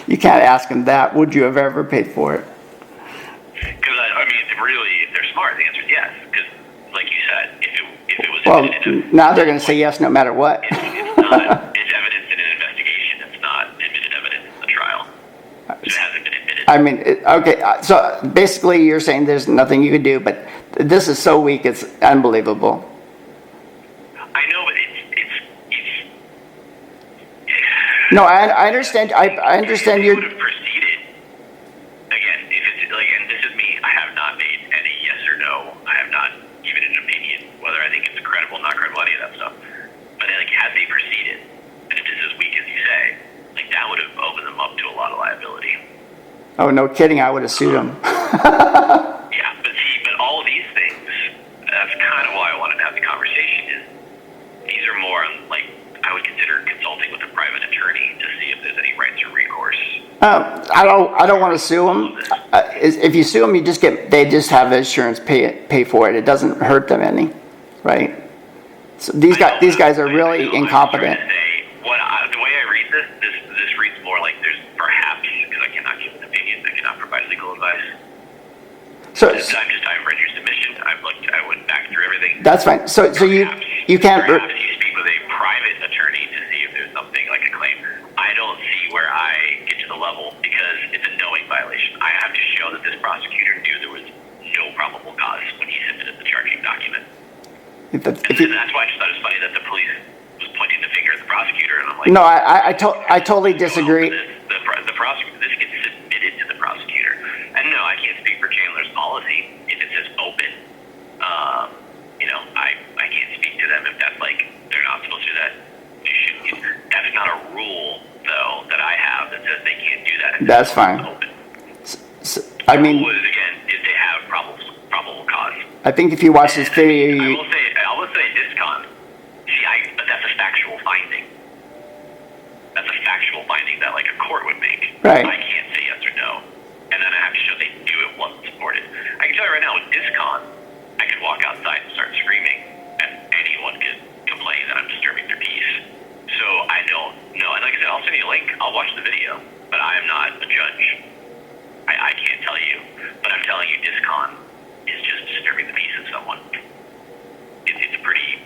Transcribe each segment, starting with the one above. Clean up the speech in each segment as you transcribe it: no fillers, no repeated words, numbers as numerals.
You can't ask them that. Would you have ever paid for it? Because I mean, really, if they're smart, the answer is yes. Because, like you said, if it was Well, admitted, now they're going to say yes no matter what. it's not. It's evidence in an investigation. It's not admitted evidence in the trial. So it hasn't been admitted. I mean, okay, so basically you're saying there's nothing you can do, but this is so weak, it's unbelievable. I know, but it's No, I understand. I understand you your. would have proceeded. Again, if it's like, and this is me, I have not made any yes or no. I have not given an opinion whether I think it's credible, not credible, any of that stuff. But like, had they proceeded, and if it's as weak as you say, like that would have opened them up to a lot of liability. Oh, no kidding! I would have sued him. Yeah, but all of these things, that's kind of why I wanted to have the conversation. Is these are more like I would consider consulting with a private attorney to see if there's any rights or recourse. I don't want to sue them. If you sue them, they just have insurance pay for it. It doesn't hurt them any, right? So these guys are really incompetent. The way I read this reads more like there's perhaps, because I cannot give an opinion, I cannot provide legal advice. So I'm just I've read your submission. I went back through everything. That's fine. So you can't. Perhaps you speak with a private attorney to see if there's something like a claim. I don't see where I get to the level because it's a knowing violation. I have to show that this prosecutor knew there was no probable cause when he submitted the charging document. And that's why I just thought it was funny that the police was pointing the finger at the prosecutor, and I'm like, no, I totally disagree. The prosecutor, this gets submitted to the prosecutor, and no, I can't speak for Chandler's policy if it says open. I can't speak to them if that's like they're not supposed to do that. That's not a rule though that I have that says they can't do that. That's fine. Open. I mean, the rule is, again, if they have probable cause. I think if you watch this video, I will say discon. But that's a factual finding. That's a factual finding that like a court would make. Right. I can't say yes or no, and then I have to show they knew it wasn't supported. I can tell you right now with discon, I could walk outside and start screaming, and anyone could complain that I'm disturbing their peace. So I don't know. And like I said, I'll send you a link. I'll watch the video, but I am not a judge. I can't tell you, but I'm telling you, discon is just disturbing the peace of someone. It's a pretty.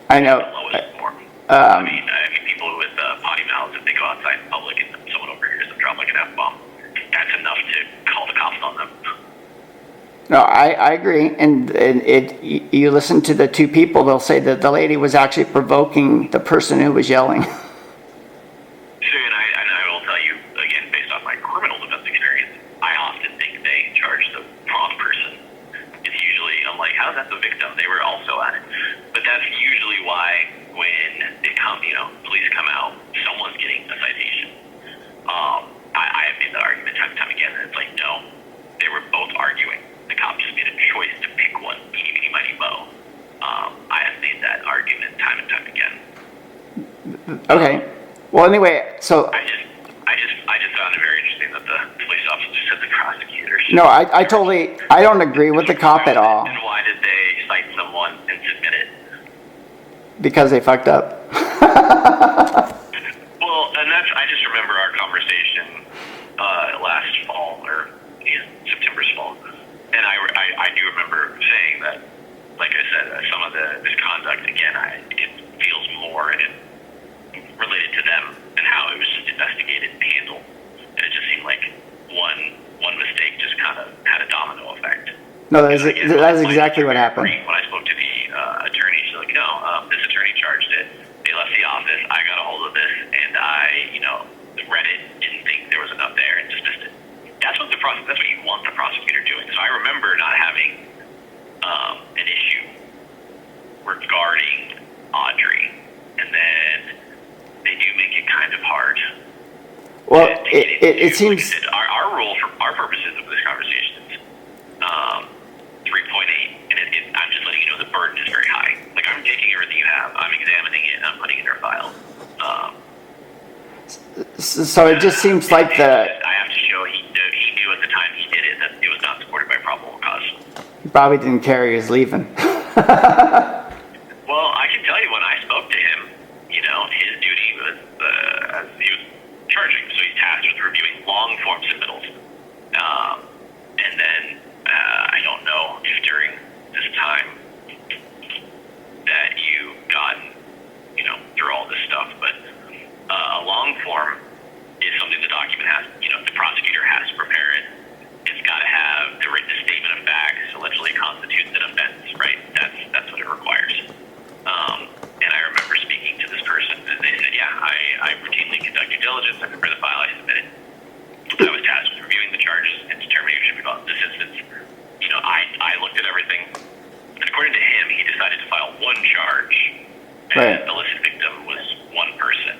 I know. Lowest form. I mean, people with potty mouths, if they go outside in public and someone overhears them drop like an F-bomb, that's enough to call the cops on them. No, I agree. And you listen to the two people, they'll say that the lady was actually provoking the person who was yelling. And I will tell you, again, based off my criminal defense experience, I often think they charge the wrong person. It's usually, I'm like, how's that the victim? They were also at it. But that's usually why when they come, police come out, someone's getting a citation. I have made that argument time and time again, and it's like, no, they were both arguing. The cop just made a choice to pick one, eeny, meeny, miny, moe. I have made that argument time and time again. Okay. Well, anyway, so I just found it very interesting that the police officer said the prosecutors. No, I don't agree with the cop at all. And why did they cite someone and submit it? Because they fucked up. Well, and I just remember our conversation last fall, or September's fall. And I do remember saying that, like I said, some of the misconduct, again, it feels more and it related to them and how it was just investigated and handled. And it just seemed like one mistake just kind of had a domino effect. No, that's exactly what happened. When I spoke to the attorney, she's like, no, this attorney charged it. They left the office. I got a hold of this, and I, read it, didn't think there was enough there, and dismissed it. That's what you want the prosecutor doing. So I remember not having an issue regarding Audrey, and then they do make it kind of hard. Well, it seems our rule for our purposes of this conversation is 3.8, and I'm just letting you know the burden is very high. Like, I'm taking everything you have, I'm examining it, and I'm putting it in your file. So it just seems like I have to show he knew at the time he did it that it was not supported by probable cause. he probably didn't care he was leaving. Well, I can tell you when I spoke to him, his duty was he was charging, so he he's tasked with reviewing long form submittals. And then I don't know if during this time that you've gotten, through all this stuff, but a long form is something the document has, the prosecutor has to prepare it. It's got to have the written statement of facts allegedly constitutes an offense, right? That's what it requires. And I remember speaking to this person, and they said, yeah, I routinely conduct due diligence. I prepare the file I submitted. I was tasked with reviewing the charges and determining who should be involved. In this instance, I looked at everything. And according to him, he decided to file one charge, and the illicit victim was one person.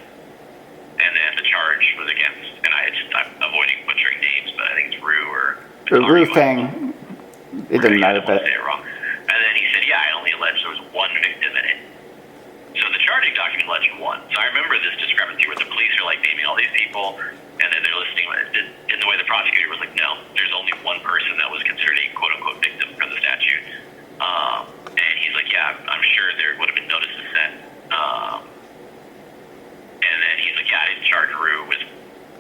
And then the charge was against, and I'm avoiding butchering names, but I think it's Rue or Rue Fang. It didn't matter, but but say it wrong. And then he said, yeah, I only alleged there was one victim in it. So the charging document alleged one. So I remember this discrepancy where the police are like naming all these people, and then they're listing in the way the prosecutor was like, no, there's only one person that was considered a quote unquote victim for the statute. And he's like, yeah, I'm sure there would have been notices sent. And then he's like, yeah, I didn't charge Rue with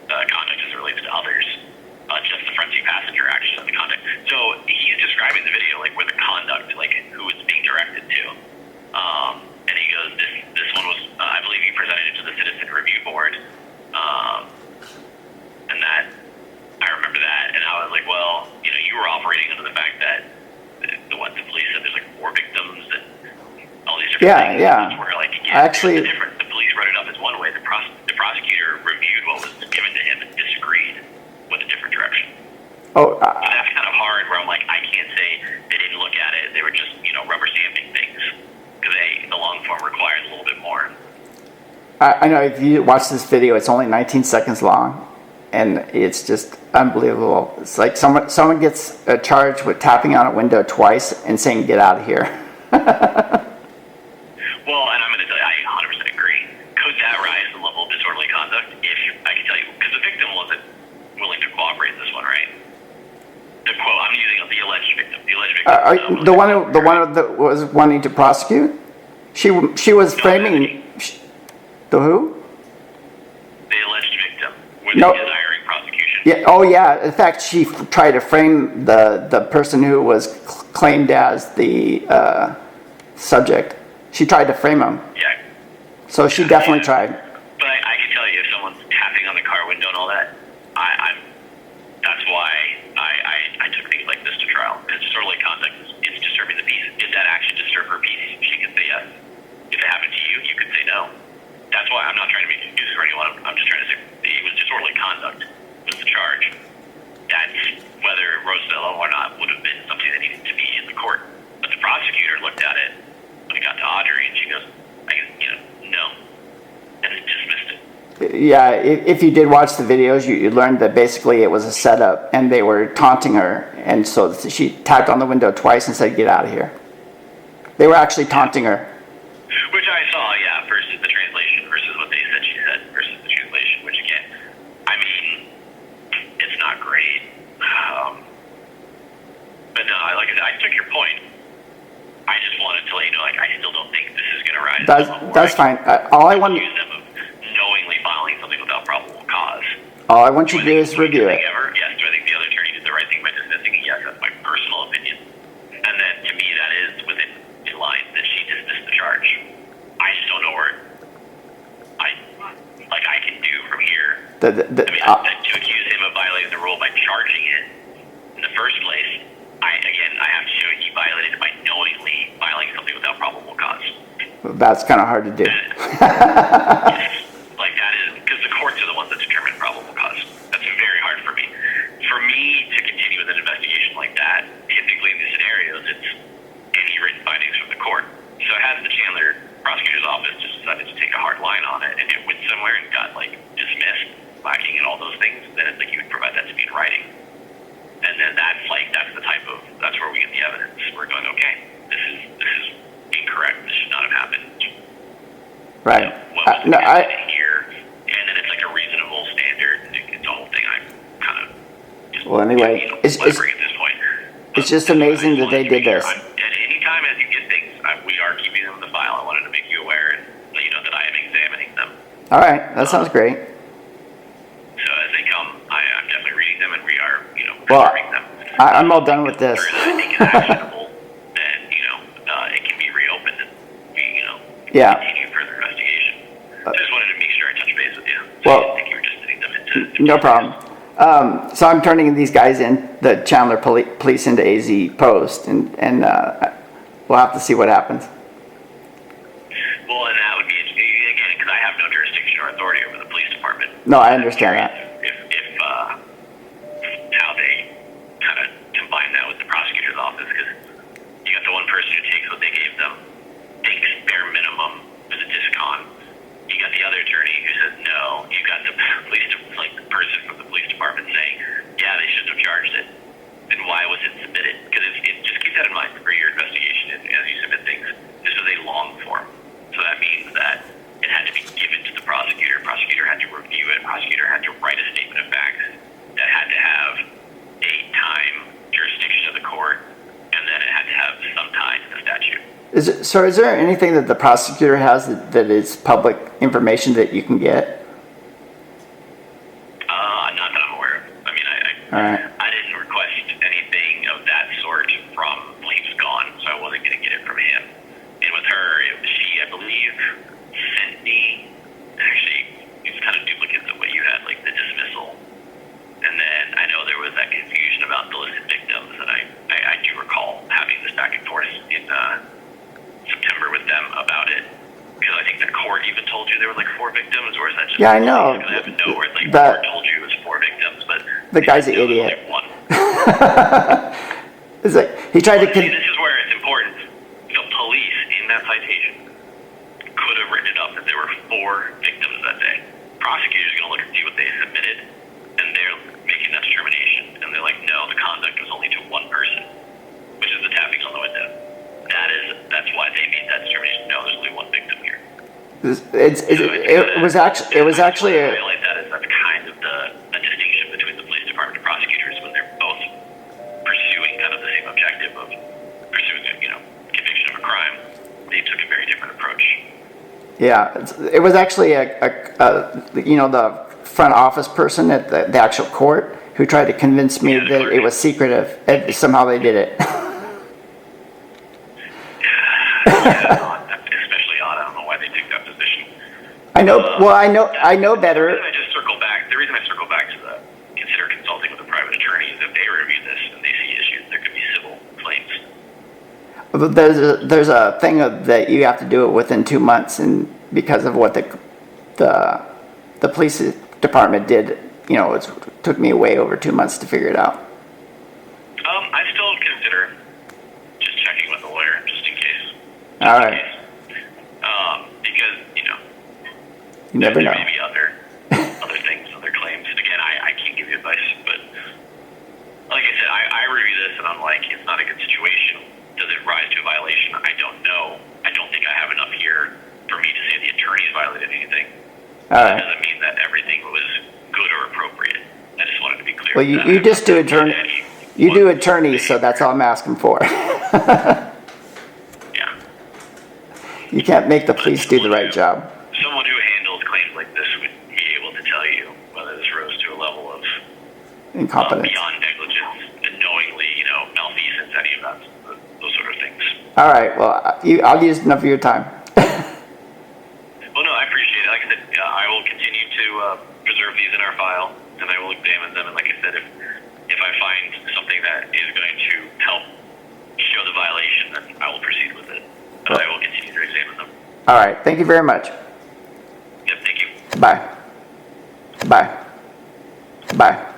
conduct as it relates to others, just the front seat passenger action and the conduct. So he's describing the video like where the conduct, like who it's being directed to. And he goes, this one was, I believe he presented it to the Citizen Review Board. And that, I remember that, and I was like, well, you were operating under the fact that the police said there's like 4 victims and all these different things. Yeah. That's where, like, Actually, the police wrote it up as one way. The prosecutor reviewed what was given to him and disagreed with a different direction. Oh, So that's kind of hard. Where I'm like, I can't say they didn't look at it. They were just, rubber stamping things because the long form requires a little bit more. I know if you watch this video, it's only 19 seconds long, and it's just unbelievable. It's like someone gets charged with tapping on a window twice and saying, "Get out of here." Well, and I'm going to tell you, I 100% agree. Could that rise to the level of disorderly conduct? If I can tell you, because the victim wasn't willing to cooperate in this one, right? The quote, I'm using the alleged victim. The alleged victim. The one that was wanting to prosecute. She was framing. The who? The alleged victim. Were they desiring prosecution? Yeah. Oh, yeah. In fact, she tried to frame the person who was claimed as the subject. She tried to frame him. Yeah. So she definitely tried. But I can tell you, if someone's tapping on the car window and all that, that's why I took things like this to trial. Because disorderly conduct is disturbing the peace. Did that action disturb her peace? She could say yes. If it happened to you, you could say no. That's why I'm not trying to make excuses for anyone. I'm just trying to say it was disorderly conduct was the charge. That's whether Roosevelt or not would have been something that needed to be in the court. But the prosecutor looked at it when it got to Audrey, and she goes, no, and dismissed it. Yeah, if you did watch the videos, you learned that basically it was a setup, and they were taunting her, and so she tapped on the window twice and said, "Get out of here." They were actually taunting her. Which I saw, yeah, versus the translation, versus what they said she said, versus the translation, which again, I mean, it's not great. But no, like I said, I took your point. I just wanted to let you know, I still don't think this is going to rise. That's fine. All I want accuse them of knowingly filing something without probable cause. All I want you to do is review it. Yes, do I think the other attorney did the right thing by dismissing it? Yes, that's my personal opinion. And then to me, that is within the line that she dismissed the charge. I just don't know where I can do from here. To accuse him of violating the rule by charging it in the first place, I have to show he violated it by knowingly filing something without probable cause. That's kind of hard to do. Yes. Like that is because the courts are the ones that determine probable cause. That's very hard for me. For me to continue with an investigation like that, typically in these scenarios, it's any written findings from the court. So has the Chandler prosecutor's office just decided to take a hard line on it, and it went somewhere and got dismissed, lacking in all those things, then it's you would provide that to me in writing. And then that's where we get the evidence. We're going, okay, this is incorrect. This should not have happened. Right. What was the here? And then it's like a reasonable standard. It's the whole thing. I'm kind of just it's at this point. It's just amazing that they did this. At any time as you get things, we are keeping them in the file. I wanted to make you aware and let you know that I am examining them. All right, that sounds great. So as I'm definitely reading them, and we are, Well, preserving them. I'm all done with this. That I think is actionable, then, it can be reopened and we, Yeah. continue further investigation. So I just wanted to make sure I touch base with you. So Well, I didn't think you were just sending them into. No problem. So I'm turning these guys in, the Chandler police into AZ Post, and we'll have to see what happens. Well, and that would be, again, because I have no jurisdiction or authority over the police department. No, I understand that. If how they kind of combine that with the prosecutor's office, because you got the one person who takes what they gave them, thinks bare minimum for the discon. You got the other attorney who says no. You got the police, like the person from the police department saying, yeah, they shouldn't have charged it. Then why was it submitted? Because just keep that in mind for your investigation as you submit things. This is a long form, so that means that it had to be given to the prosecutor. Prosecutor had to review it. Prosecutor had to write a statement of facts that had to have date, time, jurisdiction of the court, and then it had to have some tie to the statute. Is there anything that the prosecutor has that is public information that you can get? Not that I'm aware of. I mean, All right. I didn't request anything of that sort from Bleep's Gone, so I wasn't going to get it from him. And with her, she, I believe, sent me, actually, it's kind of duplicates of what you had, like the dismissal. And then I know there was that confusion about the listed victims, and I do recall having this back and forth in September with them about it. Because I think the court even told you there were like 4 victims, or is that just... Yeah, I know. I have no word. Like, the court told you it was 4 victims, but... The guy's an idiot. Like 1. It's like, he tried to... See, this is where it's important. The police in that citation could have written it up that there were 4 victims that day. Prosecutor's going to look and see what they submitted, and they're making that determination. And they're like, no, the conduct was only to 1 person, which is the tapping on the window. That's why they made that determination. No, there's only 1 victim here. It was actually I highlight that as that's kind of a distinction between the police department and prosecutors when they're both pursuing kind of the same objective of pursuing a conviction of a crime. They took a very different approach. Yeah, it was actually the front office person at the actual court who tried to convince me that it was secretive, and somehow they did it. Especially odd. I don't know why they take that position. I know. Well, I know better. The reason I circle back to the consider consulting with a private attorney is if they review this and they see issues, there could be civil claims. But there's a thing that you have to do it within 2 months, and because of what the police department did, it took me way over 2 months to figure it out. I still consider just checking with a lawyer just in case. All right. Because You never know. there may be other things, other claims. Again, I can't give you advice, but like I said, I review this and I'm like, it's not a good situation. Does it rise to a violation? I don't know. I don't think I have enough here for me to say the attorneys violated anything. All That right. doesn't mean that everything was good or appropriate. I just wanted to be clear. Well, you just do attorney. You do attorney, so that's all I'm asking for. Yeah. You can't make the police do the right job. Someone who handles claims like this would be able to tell you whether this rose to a level of Incompetence. beyond negligence and knowingly, malfeasance, any of that, those sort of things. All right. Well, I'll use enough of your time. Well, no, I appreciate it. Like I said, I will continue to preserve these in our file, and I will examine them. And like I said, if I find something that is going to help show the violation, then I will proceed with it. But I will continue to examine them. All right. Thank you very much. Yep, thank you. Bye. Bye. Bye.